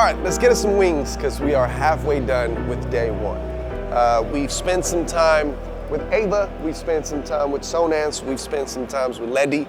right, let's get us some wings because we are halfway done with day one. We've spent some time with Ava, we've spent some time with Sonance, we've spent some time with Ledi,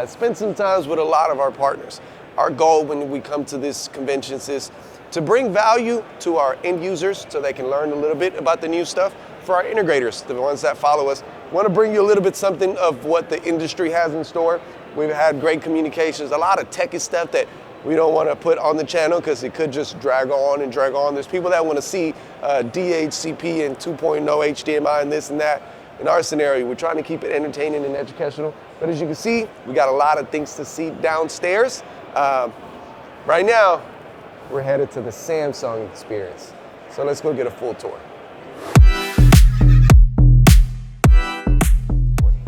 spent some time with a lot of our partners. Our goal when we come to this conventions is to bring value to our end users so they can learn a little bit about the new stuff. For our integrators, the ones that follow us, want to bring you a little bit something of what the industry has in store. We've had great communications, a lot of techie stuff that we don't want to put on the channel because it could just drag on and drag on. There's people that want to see DHCP and 2.0 HDMI and this and that. In our scenario, we're trying to keep it entertaining and educational. But as you can see, we got a lot of things to see downstairs. Right now, we're headed to the Samsung experience. So let's go get a full tour.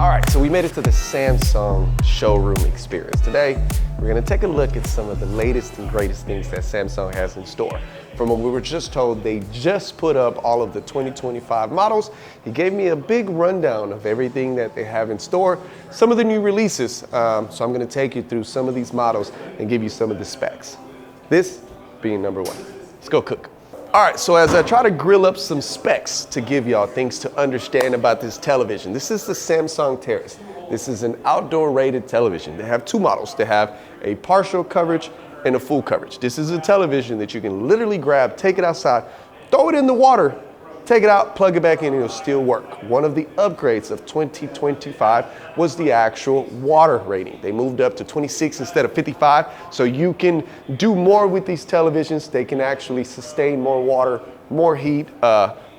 All right, so we made it to the Samsung showroom experience. Today, we're gonna take a look at some of the latest and greatest things that Samsung has in store. From what we were just told, they just put up all of the 2025 models. He gave me a big rundown of everything that they have in store, some of the new releases. So I'm gonna take you through some of these models and give you some of the specs. This being number one. Let's go cook. All right, so as I try to grill up some specs to give y'all things to understand about this television, this is the Samsung Terrace. This is an outdoor rated television. They have two models. They have a partial coverage and a full coverage. This is a television that you can literally grab, take it outside, throw it in the water, take it out, plug it back in, and it'll still work. One of the upgrades of 2025 was the actual water rating. They moved up to 26 instead of 55, so you can do more with these televisions. They can actually sustain more water, more heat,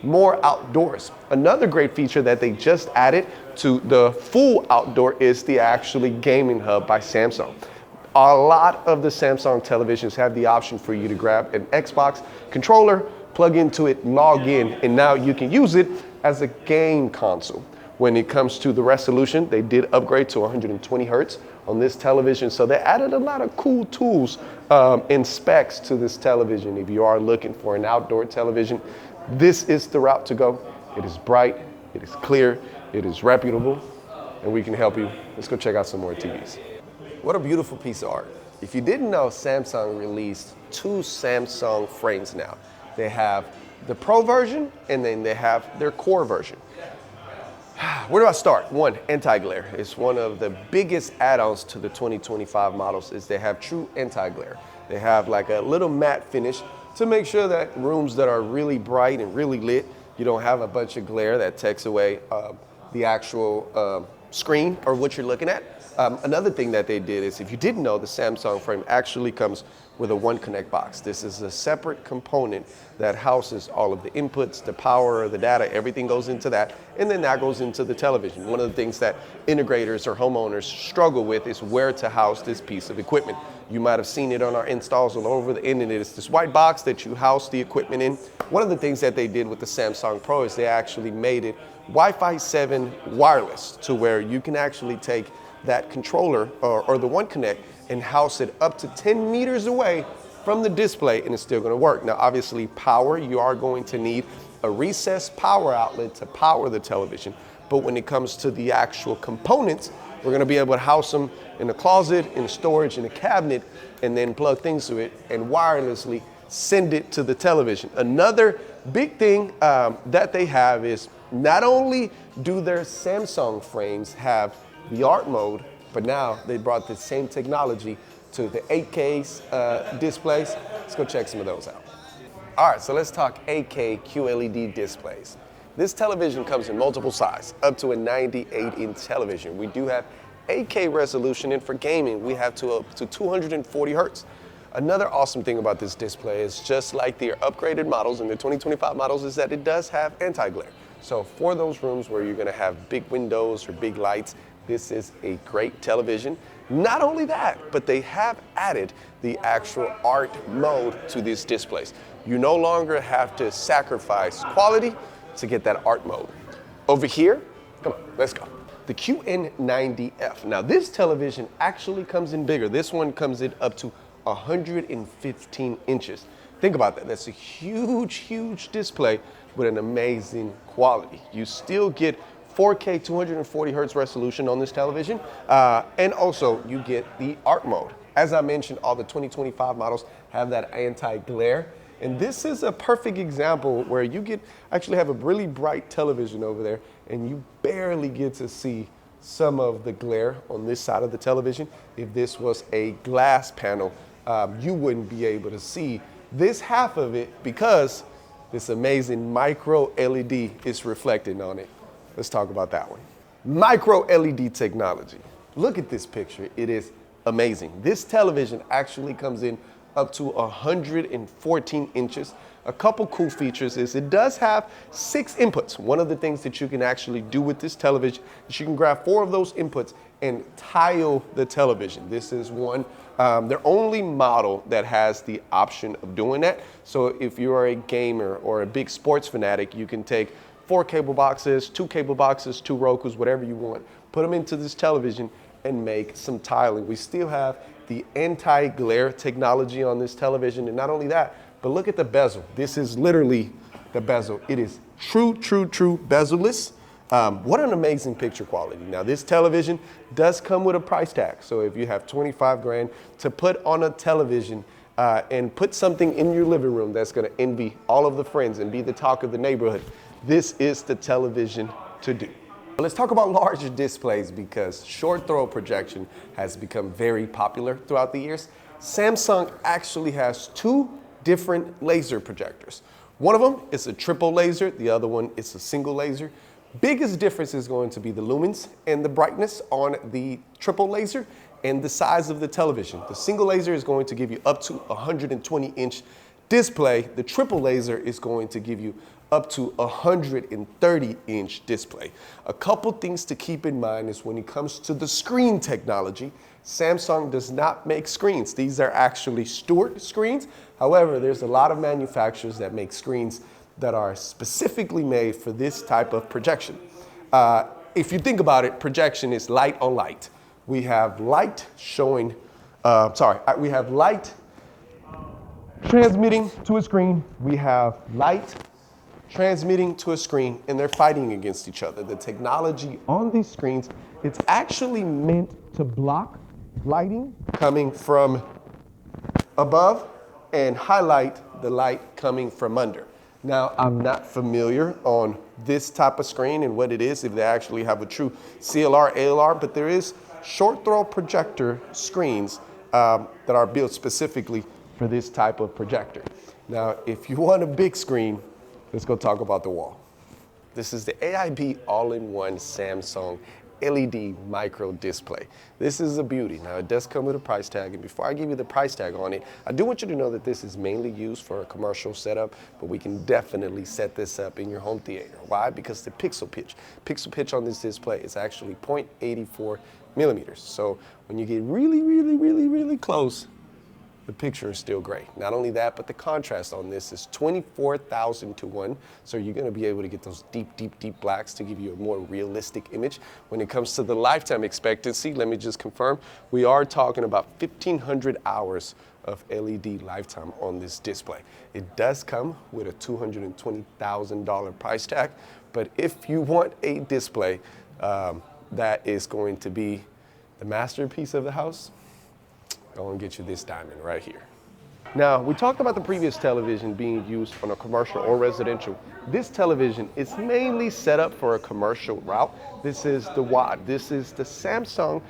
more outdoors. Another great feature that they just added to the full outdoor is the actually gaming hub by Samsung. A lot of the Samsung televisions have the option for you to grab an Xbox controller, plug into it, log in, and now you can use it as a game console. When it comes to the resolution, they did upgrade to 120 hertz on this television, so they added a lot of cool tools and specs to this television. If you are looking for an outdoor television, this is the route to go. It is bright, it is clear, it is reputable, and we can help you. Let's go check out some more TVs. What a beautiful piece of art. If you didn't know, Samsung released two Samsung frames now. They have the Pro version, and then they have their Core version. Where do I start? One, anti-glare. It's one of the biggest add-ons to the 2025 models is they have true anti-glare. They have like a little matte finish to make sure that rooms that are really bright and really lit, you don't have a bunch of glare that takes away the actual screen or what you're looking at. Another thing that they did is, if you didn't know, the Samsung frame actually comes with a One Connect box. This is a separate component that houses all of the inputs, the power, the data, everything goes into that, and then that goes into the television. One of the things that integrators or homeowners struggle with is where to house this piece of equipment. You might have seen it on our installs all over the internet. It's this white box that you house the equipment in. One of the things that they did with the Samsung Pro is they actually made it Wi-Fi 7 wireless, to where you can actually take that controller or the One Connect and house it up to 10 meters away from the display, and it's still going to work. Now, obviously, power, you are going to need a recessed power outlet to power the television. But when it comes to the actual components, we're going to be able to house them in a closet, in storage, in a cabinet, and then plug things to it and wirelessly send it to the television. Another big thing that they have is, not only do their Samsung frames have the art mode, but now they brought the same technology to the 8K displays. Let's go check some of those out. All right, so let's talk 8K QLED displays. This television comes in multiple sizes, up to a 98-inch television. We do have 8K resolution, and for gaming, we have up to 240 hertz. Another awesome thing about this display is, just like the upgraded models and the 2025 models, is that it does have anti-glare. So for those rooms where you're gonna have big windows or big lights, this is a great television. Not only that, but they have added the actual art mode to these displays. You no longer have to sacrifice quality to get that art mode. Over here, come on, let's go. The QN90F. Now this television actually comes in bigger. This one comes in up to 115 inches. Think about that. That's a huge, huge display with an amazing quality. You still get 4K 240 hertz resolution on this television, and also you get the art mode. As I mentioned, all the 2025 models have that anti-glare. And this is a perfect example where you actually have a really bright television over there and you barely get to see some of the glare on this side of the television. If this was a glass panel, you wouldn't be able to see this half of it because this amazing micro LED is reflecting on it. Let's talk about that one. Micro LED technology. Look at this picture. It is amazing. This television actually comes in up to 114 inches. A couple cool features is it does have 6 inputs. One of the things that you can actually do with this television is you can grab 4 of those inputs and tile the television. This is one, their only model that has the option of doing that. So if you are a gamer or a big sports fanatic, you can take 4 cable boxes, 2 cable boxes, 2 Rokus, whatever you want, put them into this television and make some tiling. We still have the anti-glare technology on this television, and not only that, but look at the bezel. This is literally the bezel. It is true bezel-less. What an amazing picture quality. Now this television does come with a price tag. So if you have 25 grand to put on a television and put something in your living room that's gonna envy all of the friends and be the talk of the neighborhood, this is the television to do. Let's talk about larger displays because short throw projection has become very popular throughout the years. Samsung actually has 2 different laser projectors. One of them is a triple laser, the other one is a single laser. Biggest difference is going to be the lumens and the brightness on the triple laser and the size of the television. The single laser is going to give you up to 120-inch display. The triple laser is going to give you up to 130-inch display. A couple things to keep in mind is when it comes to the screen technology, Samsung does not make screens. These are actually Stuart screens. However, there's a lot of manufacturers that make screens that are specifically made for this type of projection. If you think about it, projection is light on light. We have light showing, we have light transmitting to a screen. We have light transmitting to a screen, and they're fighting against each other. The technology on these screens, it's actually meant to block lighting coming from above and highlight the light coming from under. Now, I'm not familiar on this type of screen and what it is, if they actually have a true CLR, ALR, but there is short throw projector screens that are built specifically for this type of projector. Now, if you want a big screen, let's go talk about the wall. This is the AIB all-in-one Samsung LED micro display. This is a beauty. Now it does come with a price tag, and before I give you the price tag on it, I do want you to know that this is mainly used for a commercial setup, but we can definitely set this up in your home theater. Why? Because the pixel pitch on this display is actually 0.84 millimeters. So when you get really close, the picture is still great. Not only that, but the contrast on this is 24,000 to 1. So you're gonna be able to get those deep blacks to give you a more realistic image. When it comes to the lifetime expectancy, let me just confirm, we are talking about 1,500 hours of LED lifetime on this display. It does come with a $220,000 price tag, but if you want a display that is going to be the masterpiece of the house, I'm gonna get you this diamond right here. Now, we talked about the previous television being used on a commercial or residential. This television is mainly set up for a commercial route. This is the WOD. This is the Samsung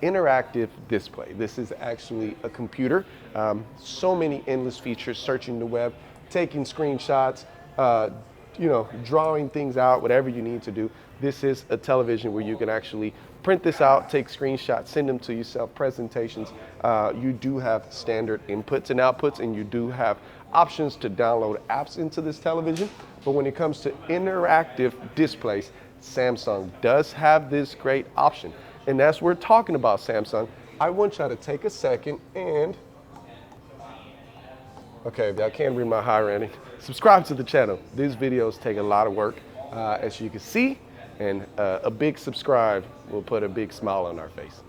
interactive display. This is actually a computer. So many endless features, searching the web, taking screenshots, drawing things out, whatever you need to do. This is a television where you can actually print this out, take screenshots, send them to yourself, presentations. You do have standard inputs and outputs, and you do have options to download apps into this television. But when it comes to interactive displays, Samsung does have this great option. And as we're talking about Samsung, I want y'all to take a second and, okay, I can't read my handwriting. Subscribe to the channel. These videos take a lot of work, as you can see, and a big subscribe will put a big smile on our face.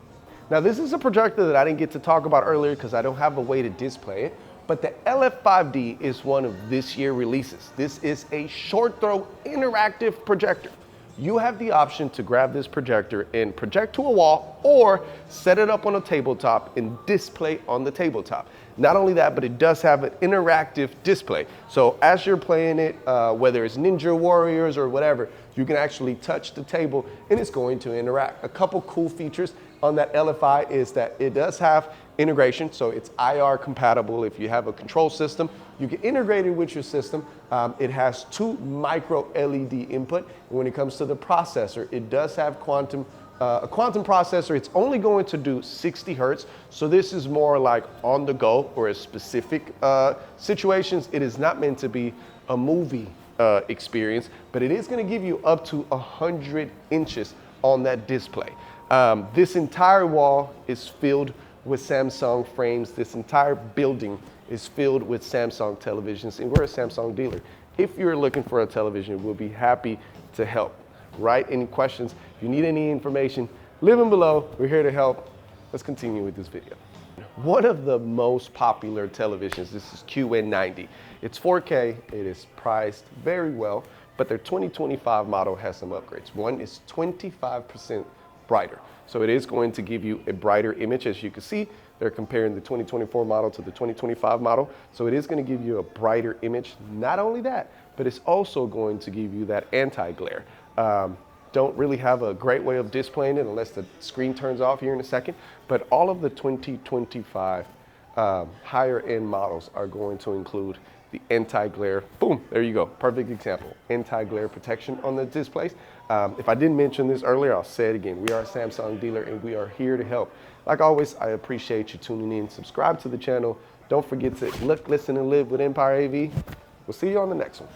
Now, this is a projector that I didn't get to talk about earlier because I don't have a way to display it, but the LF5D is one of this year's releases. This is a short throw interactive projector. you have the option to grab this projector and project to a wall or set it up on a tabletop and display on the tabletop. Not only that, but it does have an interactive display. So as you're playing it, whether it's Ninja Warriors or whatever, you can actually touch the table and it's going to interact. A couple cool features on that LFI is that it does have integration, so it's IR compatible. If you have a control system, you can integrate it with your system. It has 2 MicroLED input. And when it comes to the processor, it does have a quantum processor. It's only going to do 60 hertz. So this is more like on the go or a specific situations. It is not meant to be a movie experience, but it is going to give you up to 100 inches on that display. This entire wall is filled with Samsung frames. This entire building is filled with Samsung televisions, and we're a Samsung dealer. If you're looking for a television, we'll be happy to help. Right? Any questions? If you need any information, leave them below. We're here to help. Let's continue with this video. One of the most popular televisions, this is QN90. It's 4K, it is priced very well, but their 2025 model has some upgrades. One is 25% brighter. So it is going to give you a brighter image. As you can see, they're comparing the 2024 model to the 2025 model. So it is going to give you a brighter image. Not only that, but it's also going to give you that anti-glare. Don't really have a great way of displaying it unless the screen turns off here in a second. But all of the 2025 higher end models are going to include the anti-glare. Boom, there you go. Perfect example. Anti-glare protection on the displays. If I didn't mention this earlier, I'll say it again. We are a Samsung dealer and we are here to help. Like always, I appreciate you tuning in. Subscribe to the channel. Don't forget to look, listen, and live with Empire AV. We'll see you on the next one.